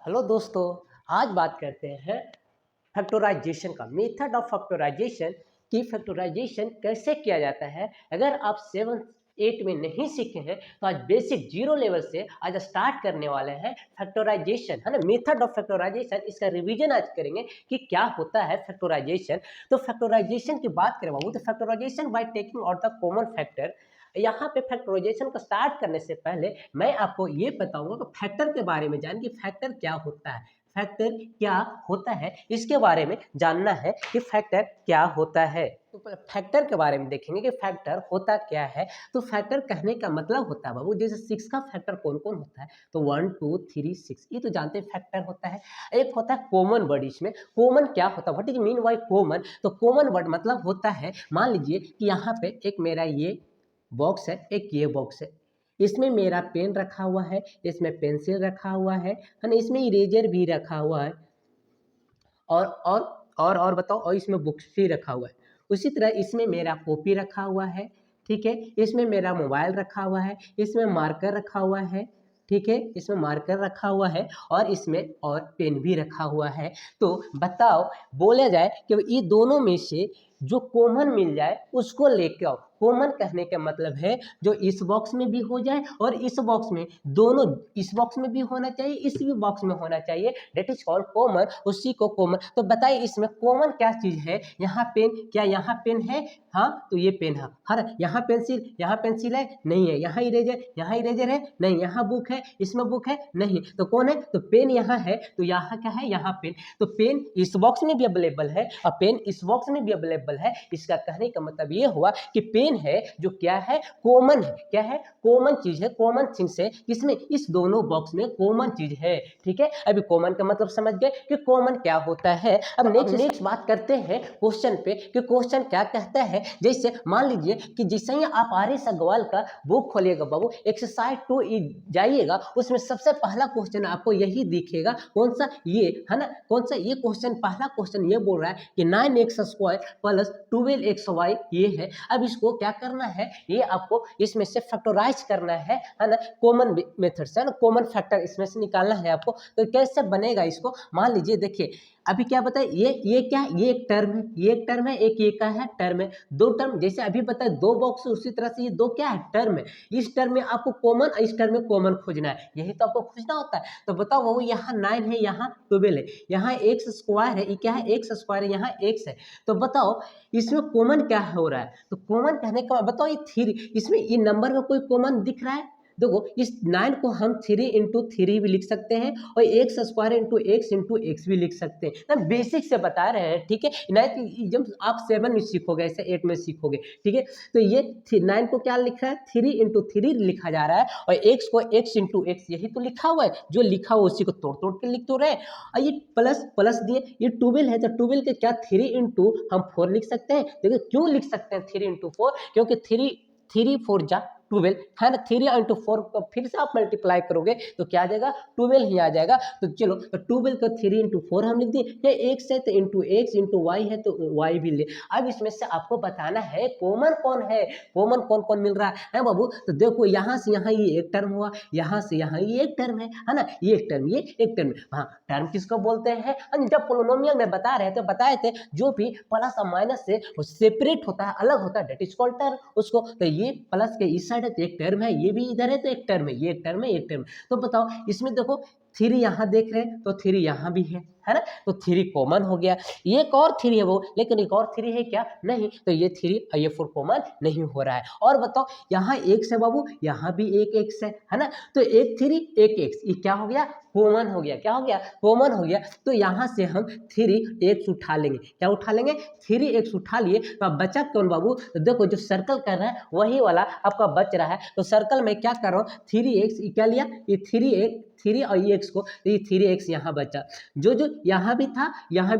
Hello दोस्तों। आज बात करते हैं फैक्टराइजेशन का मेथड ऑफ फैक्टराइजेशन कि फैक्टराइजेशन कैसे किया जाता है। अगर आप 7 8 में नहीं सीखे हैं तो आज बेसिक जीरो लेवल से आज स्टार्ट करने वाले हैं फैक्टराइजेशन, है ना। मेथड ऑफ फैक्टराइजेशन, इसका रिवीजन आज करेंगे कि क्या होता है फैक्टराइजेशन। तो फैक्टराइजेशन की बात करें बाबू, तो factorization by taking out the common factor. यहाँ पे फैक्टराइजेशन को स्टार्ट करने से पहले मैं आपको ये बताऊंगा कि फैक्टर के बारे में जान कि फैक्टर क्या होता है। फैक्टर क्या होता है इसके बारे में जानना है कि फैक्टर क्या होता है। तो फैक्टर के बारे में देखेंगे कि फैक्टर होता क्या है। तो फैक्टर कहने का मतलब होता है बाबू, जैसे 6 का फैक्टर कौन कौन होता है, तो 1 2 3 6 ये तो जानते हैं फैक्टर होता है। एक होता है कॉमन वर्ड। इसमें कॉमन क्या होता है, what is mean by common. तो कॉमन वर्ड मतलब होता है, मान लीजिए कि यहाँ पे एक मेरा ये बॉक्स है, एक ये बॉक्स है, इसमें मेरा पेन रखा हुआ है, इसमें पेंसिल रखा हुआ है ना, इसमें इरेजर भी रखा हुआ है और और बताओ, और इसमें बुक्स भी रखा हुआ है। उसी तरह इसमें मेरा कॉपी रखा हुआ है, ठीक है। इसमें मेरा मोबाइल रखा हुआ है, इसमें मार्कर रखा हुआ है, ठीक है, इसमें मार्कर रखा हुआ है और इसमें और पेन भी रखा हुआ है। तो बताओ, बोला जाए कि ये दोनों में से जो कॉमन मिल जाए उसको लेके आओ। कॉमन कहने का मतलब है जो इस बॉक्स में भी हो जाए और इस बॉक्स में, दोनों इस बॉक्स में भी होना चाहिए, इस भी बॉक्स में होना चाहिए, डेट इज कॉल्ड कॉमन। उसी को कॉमन। तो बताइए इसमें कॉमन क्या चीज है। यहाँ पेन, क्या यहाँ पेन है? हाँ, तो ये पेन है। हर यहाँ पेंसिल है? नहीं है। यहाँ इरेजर है? नहीं। यहाँ बुक है? इसमें बुक है? नहीं। तो कौन है? तो पेन यहाँ है, तो यहाँ क्या है? यहाँ पेन। तो पेन इस बॉक्स में भी अवेलेबल है और पेन इस बॉक्स में भी अवेलेबल है। इसका कहने का मतलब ये हुआ कि पेन है जो क्या है, कॉमन है। क्या है? कॉमन चीज है, कॉमन थिंग्स है। इसमें इस दोनों बॉक्स में कॉमन चीज है, ठीक है। अभी कॉमन का मतलब समझ गए कि कॉमन क्या होता है। अब नेक्स्ट बात करते हैं क्वेश्चन पे कि क्वेश्चन क्या कहता है। जैसे मान लीजिए कि जैसे ही आप आर्य अग्रवाल का बुक खोलिएगा बाबू, एक्सरसाइज 2 जाइएगा, उसमें सबसे पहला क्वेश्चन आपको यही दिखेगा। कौन सा? ये है ना। कौन सा? ये क्वेश्चन, पहला क्वेश्चन ये बोल रहा है कि 9x² प्लस 12xy ये है। अब इसको क्या करना है, ये आपको इसमें से फैक्टराइज करना है ना। कॉमन मेथड से ना, कॉमन फैक्टर इसमें से निकालना है आपको। तो कैसे बनेगा इसको, मान लीजिए देखिए अभी क्या बताए, ये क्या, ये एक टर्म है, ये एक टर्म है, एक ये का है टर्म है, दो टर्म। जैसे अभी बताए दो बॉक्स, उसी तरह से ये दो क्या है, टर्म है। इस टर्म में आपको कॉमन, इस टर्म में कॉमन खोजना है, यही तो आपको खोजना होता है। तो बताओ वो यहाँ 9 है, यहाँ 12 है, यहाँ x² है, ये क्या है, x² है, यहाँ x है। तो बताओ इसमें कॉमन क्या हो रहा है। तो कॉमन कहने का बताओ, ये 3, इसमें ये नंबर में कोई कॉमन दिख रहा है? देखो इस 9 को हम 3 इंटू 3 भी लिख सकते हैं और x² इंटू x भी लिख सकते हैं ना। बेसिक से बता रहे हैं, ठीक है। 9 जब आप 7 में सीखोगे, ऐसे 8 में सीखोगे, ठीक है। तो ये 9 को क्या लिख रहा है, 3 इंटू 3 लिखा जा रहा है और x को x इंटू x यही तो लिखा हुआ है। जो लिखा हुआ उसी को तोड़ तोड़ के लिख तो रहे। और ये प्लस प्लस दिए, ये 12 है तो 12 के क्या 3 इंटू हम 4 लिख सकते हैं। देखिए क्यों लिख सकते हैं 3 इंटू 4, क्योंकि 3 4 जा 12 है ना। 3 इंटू 4 को फिर से आप मल्टीप्लाई करोगे तो क्या आ जाएगा, 12 ही आ जाएगा। तो चलो, तो 12 को 3 इंटू 4 हम लिख दिए। ये x है तो इंटू x इंटू वाई है तो y भी ले। अब इसमें से आपको बताना है कॉमन कौन है, कॉमन कौन कौन मिल रहा है बाबू। तो देखो यहाँ से यहाँ ये एक टर्म हुआ, यहाँ से यहाँ ये एक टर्म है ना। ये एक टर्म, ये एक टर्म। हाँ, टर्म किसको बोलते हैं, जब पोलिनोमियल में बता रहे थे, बताए थे जो भी प्लस और माइनस से सेपरेट होता है, अलग होता है, डेट इज कॉल्ड टर्म उसको। तो ये प्लस के इस साइड है तो एक टर्म है, ये भी इधर है तो एक टर्म है, ये एक टर्म है, एक टर्म। तो बताओ इसमें देखो 3 यहाँ देख रहे हैं तो 3 यहाँ भी है ना। तो 3 कॉमन हो गया। ये एक और 3 है वो, लेकिन एक और 3 है क्या, नहीं। तो ये 3 और ये 4 कॉमन नहीं हो रहा है। और बताओ यहाँ x है बाबू, यहाँ भी एक x है ना। तो एक 3 एक x, ये क्या हो गया, कॉमन हो गया। क्या हो गया, कॉमन हो गया। तो यहाँ से हम 3x उठा लेंगे। क्या उठा लेंगे, 3x उठा लिए। तो अब बचा कौन बाबू, तो देखो जो सर्कल कर रहा है वही वाला आपका बच रहा है। तो सर्कल में क्या कर रहा हूँ, 3x क्या लिया, ये 3 और ये x को, ये 3x यहाँ बचा। जो जो यहाँ भी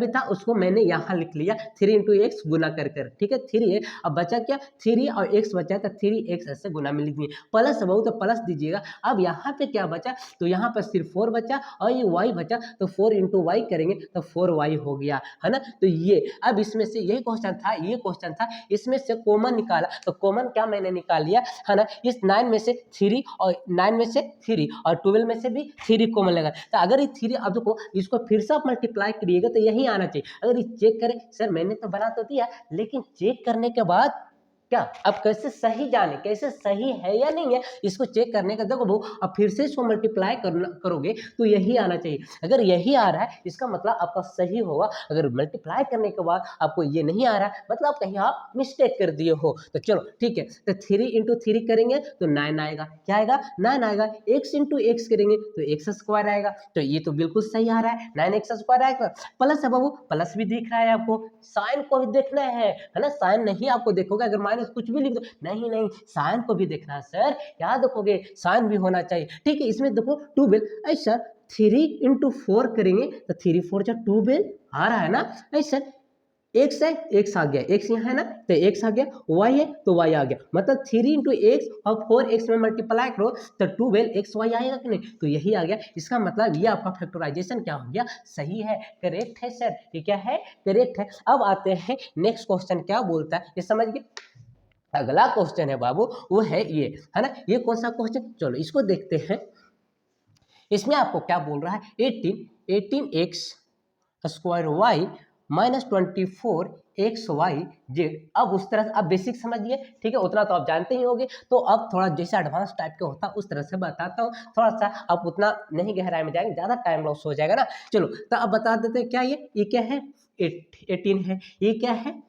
था, उसको मैंने यहाँ लिख लिया 3 इंटू एक्स गुना कर कर, ठीक है 3 है। अब बचा क्या 3 और x बचा तो 3x ऐसे गुना में लिख दिए, प्लस बहु तो प्लस दीजिएगा। अब यहाँ पे क्या बचा, तो यहाँ पर सिर्फ 4 बचा और ये y बचा, तो 4 इंटू वाई करेंगे तो 4y हो गया, है ना। तो ये अब इसमें से यही क्वेश्चन था, ये क्वेश्चन था, इसमें से कॉमन निकाला, तो कॉमन क्या मैंने निकाल लिया, है ना। इस 9 में से 3 और 9 में से 3 और 12 में से भी 3 कॉमन लगा, तो अगर ये 3 अब देखो इसको फिर से आप मल्टीप्लाई करिएगा तो यही आना चाहिए। अगर ये चेक करें, सर मैंने तो बना तो दिया, लेकिन चेक करने के बाद क्या अब कैसे सही जाने, कैसे सही है या नहीं है, इसको चेक करने का देखो वो, अब फिर से इसको मल्टीप्लाई करोगे तो यही आना चाहिए। अगर यही आ रहा है इसका मतलब आपका सही होगा, अगर मल्टीप्लाई करने के बाद आपको ये नहीं आ रहा है मतलब कहीं आप मिस्टेक कर दिए हो। तो चलो ठीक है, तो 3 इंटू 3 करेंगे तो 9 आएगा, क्या आएगा 9 आएगा। x इंटू एक्स करेंगे तो एक्स स्क्वायर आएगा, तो ये तो बिल्कुल सही आ रहा है, 9x स्क्वायर आएगा। प्लस है बाबू, प्लस भी दिख रहा है आपको, साइन को भी देखना है ना, साइन नहीं आपको देखोगे, अगर माइनस कुछ भी लिख दो, नहीं नहीं साइन को भी देखना है सर, क्या देखोगे साइन भी होना चाहिए, ठीक है। इसमें देखो 12 ऐसा 3 इंटू 4 करेंगे तो 3 4 जा 12 आ रहा है ना, ऐसा एक्स है, एक्स आ गया, एक्स यहाँ है ना तो एक्स आ गया, वाई है तो वाई आ गया, मतलब 3 इंटू एक्स और 4x में मल्टीप्लाई करो तो 12xy आएगा कि नहीं, तो यही आ गया। इसका मतलब ये आपका फैक्टराइजेशन क्या हो गया, सही है, करेक्ट है सर, ये क्या है करेक्ट है। अब आते हैं नेक्स्ट क्वेश्चन क्या बोलता है, ये समझ गए। अगला क्वेश्चन है बाबू वो है ये, है ना, ये कौन सा क्वेश्चन, चलो इसको देखते हैं। इसमें आपको क्या बोल रहा है 18x square Y minus 24xy z। अब उस तरह से आप बेसिक समझिए, ठीक है, उतना तो आप जानते ही होंगे, तो अब थोड़ा जैसे एडवांस टाइप का होता है उस तरह से बताता हूँ, थोड़ा सा आप उतना नहीं गहराई में जाएंगे, ज़्यादा टाइम लॉस हो जाएगा ना। चलो तो अब बता देते हैं क्या ये क्या है 18 है, ये क्या है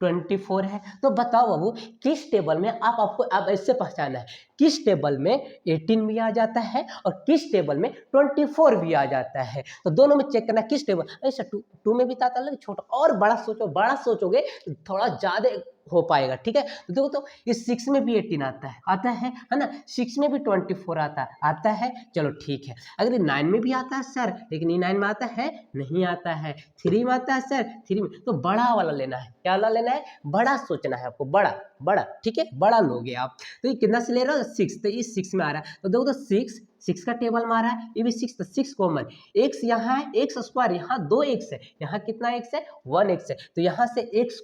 24 है। तो बताओ बाबू किस टेबल में आपको अब ऐसे पहचाना है, किस टेबल में 18 भी आ जाता है और किस टेबल में 24 भी आ जाता है, तो दोनों में चेक करना किस टेबल, ऐसा 2 में भी आता है, छोटा और बड़ा सोचो, बड़ा सोचोगे थोड़ा ज़्यादा हो पाएगा, ठीक है। तो देखो तो इस 6 में भी 18 आता है ना, 6 में भी 24 आता है, चलो ठीक है। अगर ये 9 में भी आता है सर, लेकिन ये 9 में आता है नहीं आता है, 3 में आता है सर, 3 में, तो बड़ा वाला लेना है, क्या वाला लेना है, बड़ा सोचना है आपको, बड़ा, ठीक है, बड़ा लोगे आप। तो ये कितना से ले रहे हो 6, तो इस 6 में आ रहा है, तो देखो तो 6 का टेबल में आ रहा है, ये भी 6, तो 6 कॉमन, x यहाँ है, x स्क्वायर यहाँ 2x है, यहाँ कितना x है 1x है, तो यहाँ से x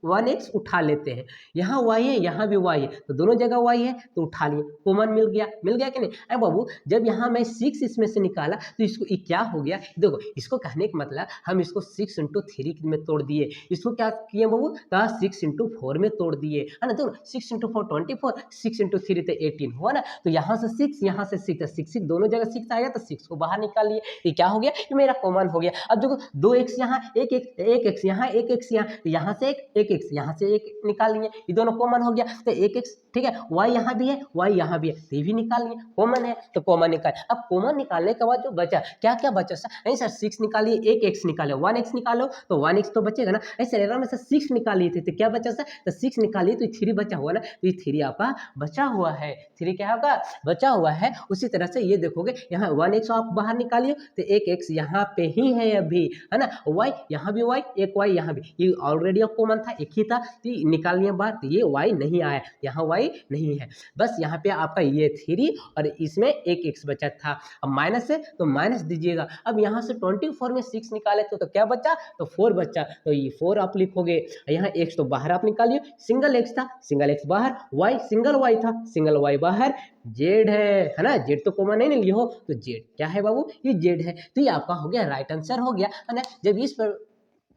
1x उठा लेते हैं, यहाँ y है यहाँ भी y है, तो दोनों जगह y है तो उठा लिए, कॉमन मिल गया कि नहीं। अरे बाबू जब यहाँ मैं 6 इसमें से निकाला तो इसको ये क्या हो गया, देखो इसको कहने का मतलब हम इसको 6 इंटू 3 में तोड़ दिए, इसको क्या किए बाबू, 6 इंटू 4 में तोड़ दिए, है ना। तो 6 इंटू 4 24, 6 इंटू 3 तो 18 हुआ ना, तो यहाँ से 6 यहाँ से 6 6 दोनों जगह 6 आएगा, तो 6 को बाहर निकाल लिए, ये क्या हो गया, ये मेरा कॉमन हो गया। अब देखो 2x यहाँ, 1x यहाँ, 1x यहाँ से 1x यहाँ से 1 निकाल लिए, ये दोनों कॉमन हो गया, तो 1x, ठीक है। y यहाँ भी है, y यहाँ भी है, तो ये भी निकाल लिए, कॉमन है तो कॉमन निकाल। अब कॉमन निकालने के बाद जो बचा, क्या क्या बचा सर, नहीं सर 6 निकालिए, 1x निकालो, 1x निकालो तो 1x तो बचेगा ना, ऐसे एरर में से 6 निकालिए थे तो क्या बचा सर, तो 6 निकालिए तो 3 बचा हुआ ना, तो ये 3 आपका बचा हुआ है, 3 क्या होगा बचा हुआ है। उसी तरह से ये देखोगे यहाँ 1x आप बाहर निकालिए तो 1x यहाँ पे ही है अभी, है ना, y यहाँ भी y, एक y यहाँ भी, ये ऑलरेडी कॉमन था, एक ही था, तो निकाल लिया बाहर, तो ये y नहीं आया, यहाँ y नहीं है, बस यहाँ पे आपका ये 3 और इसमें 1x बचा था। अब माइनस है तो माइनस दीजिएगा, अब यहाँ से 24 में 6 निकाले तो क्या बचा, तो 4 बचा, तो ये 4 आप लिखोगे, यहाँ x तो बाहर आप निकालिए, सिंगल x था, सिंगल x बाहर, y सिंगल y था, सिंगल y बाहर, जेड है ना, जेड तो कॉमन नहीं लियो हो, तो जेड क्या है बाबू, ये जेड है, तो ये आपका हो गया राइट आंसर हो गया, है ना। जब इस पर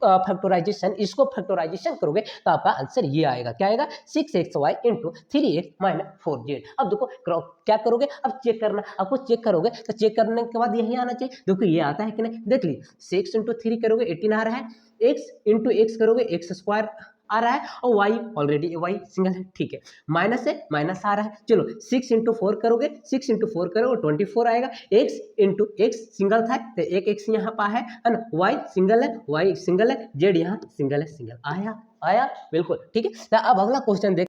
फैक्टराइजेशन, इसको फैक्टराइजेशन करोगे तो आपका आंसर ये आएगा, क्या आएगा 6xy into 3x minus 4z। अब देखो क्या करोगे, अब चेक करना, आपको चेक करोगे तो चेक करने के बाद यही आना चाहिए, देखो ये आता है कि नहीं, देख लीजिए 6 इंटू 3 करोगे 18 आ रहा है, x इंटू एक्स करोगे x स्क्वायर आ रहा है, और y ऑलरेडी y सिंगल है, ठीक है, माइनस है माइनस आ रहा है, चलो 6 इंटू 4 करोगे, 6 इंटू 4 करोगे 24 आएगा, x इंटू एक्स सिंगल था तो एक x यहाँ पा है ना, y सिंगल है, z यहाँ सिंगल है, सिंगल आया बिल्कुल, ठीक है। तो अब अगला क्वेश्चन देख